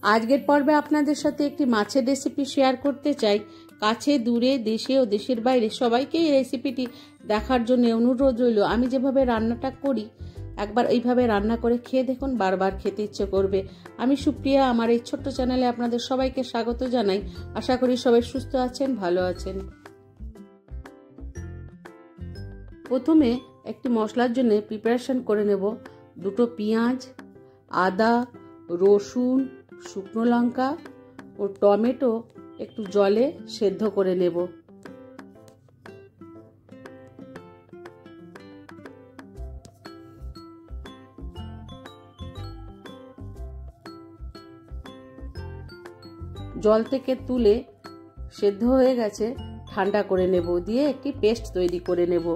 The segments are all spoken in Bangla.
আজকের পর্বে আপনাদের সাথে একটি মাছের রেসিপি শেয়ার করতে চাই। কাছে দূরে দেশে ও দেশের বাইরে সবাইকে এই রেসিপিটি দেখার জন্য অনুরোধ রইল। আমি যেভাবে রান্নাটা করি একবার এইভাবে রান্না করে খেয়ে দেখুন, বারবার খেতে ইচ্ছে করবে। আমি সুপ্রিয়া, আমার এই ছোট্ট চ্যানেলে আপনাদের সবাইকে স্বাগত জানাই। আশা করি সবাই সুস্থ আছেন, ভালো আছেন। প্রথমে একটি মশলার জন্য প্রিপারেশন করে নেব। দুটো পেঁয়াজ, আদা, রসুন, শুকনো লঙ্কা ও টমেটো একটু জলে সেদ্ধ করে নেব। জল থেকে তুলে সেদ্ধ হয়ে গেছে, ঠান্ডা করে নেব, দিয়ে একটি পেস্ট তৈরি করে নেব।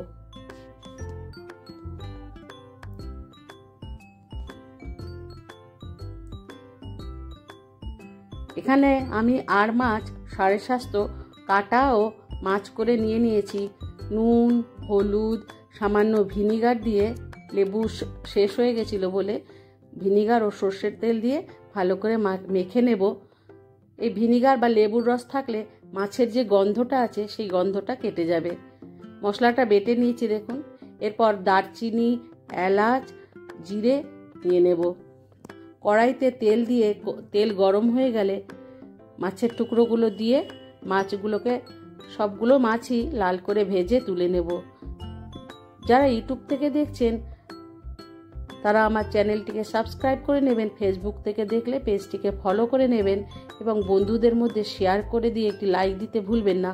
এখানে আমি আর মাছ 750 কাটা ও মাছ করে নিয়েছি। নুন, হলুদ, সামান্য ভিনিগার দিয়ে, লেবু শেষ হয়ে গেছিল বলে ভিনিগার ও সর্ষের তেল দিয়ে ভালো করে মেখে নেব। এই ভিনিগার বা লেবুর রস থাকলে মাছের যে গন্ধটা আছে সেই গন্ধটা কেটে যাবে। মশলাটা বেটে নিয়েছি দেখুন। এরপর দারচিনি, এলাচ, জিরে নিয়ে নেব। কড়াইতে তেল দিয়ে তেল গরম হয়ে গেলে মাছের টুকরোগুলো দিয়ে মাছগুলোকে সবগুলো মাছই লাল করে ভেজে তুলে নেব। যারা ইউটিউব থেকে দেখছেন তারা আমার চ্যানেলটিকে সাবস্ক্রাইব করে নেবেন। ফেসবুক থেকে দেখলে পেজটিকে ফলো করে নেবেন এবং বন্ধুদের মধ্যে শেয়ার করে দিয়ে একটি লাইক দিতে ভুলবেন না।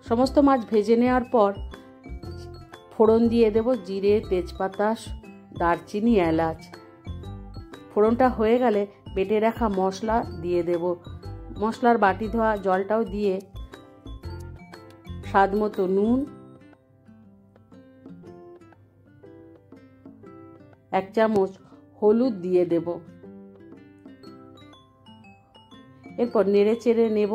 সমস্ত মাছ ভেজে নেওয়ার পর ফোড়ন দিয়ে দেব জিরে, তেজপাতা, দারচিনি, এলাচ। ফোড়নটা হয়ে গেলে বেটে রাখা মশলা দিয়ে দেব। মশলার বাটি ধোয়া জলটাও দিয়ে স্বাদ মতো নুন, 1 চামচ হলুদ দিয়ে দেব। এরপর নেড়ে চেড়ে নেব।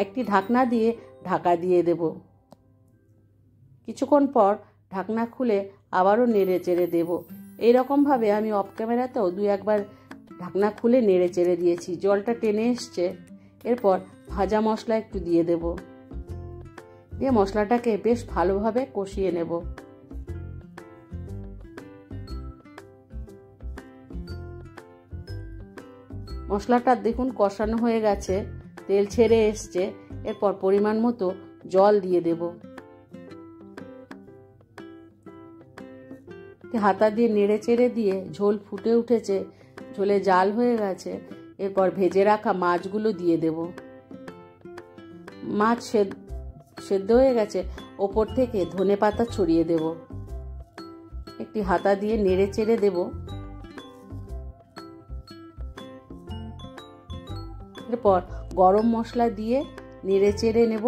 একটি ঢাকনা দিয়ে ঢাকা দিয়ে দেব। কিছুক্ষণ পর ঢাকনা খুলে আবারও নেড়ে চেড়ে দেব। এইরকমভাবে আমি অফ ক্যামেরাতেও 2-1 বার ঢাকনা খুলে নেড়ে চেড়ে দিয়েছি। জলটা টেনে এসছে। এরপর ভাজা মশলা একটু দিয়ে দেব, দিয়ে মশলাটাকে বেশ ভালোভাবে কষিয়ে নেব। মশলাটা দেখুন কষানো হয়ে গেছে, তেল ছেড়ে এসছে। এরপর পরিমাণ মতো জল দিয়ে দেব। হাতা দিয়ে নেড়ে চেড়ে দিয়ে ঝোল ফুটে উঠেছে, ঝোলে জাল হয়ে গেছে। এরপর ভেজে রাখা মাছগুলো দিয়ে দেব। মাছ সেদ্ধ হয়ে গেছে, ওপর থেকে ধনেপাতা ছড়িয়ে দেব। একটি হাতা দিয়ে নেড়ে চেড়ে দেব। এরপর গরম মশলা দিয়ে নেড়ে চেড়ে নেব।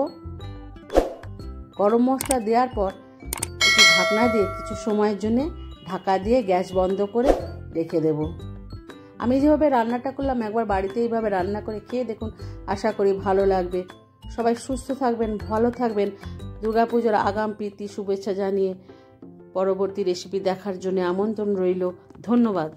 গরম মশলা দেওয়ার পর একটু ঢাকনা দিয়ে কিছু সময়ের জন্য ঢাকা দিয়ে গ্যাস বন্ধ করে রেখে দেব। আমি যেভাবে রান্নাটা করলাম একবার বাড়িতে এইভাবে রান্না করে খেয়ে দেখুন, আশা করি ভালো লাগবে। সবাই সুস্থ থাকবেন, ভালো থাকবেন। দুর্গাপুজোর আগাম প্রীতি শুভেচ্ছা জানিয়ে পরবর্তী রেসিপি দেখার জন্য আমন্ত্রণ রইল। ধন্যবাদ।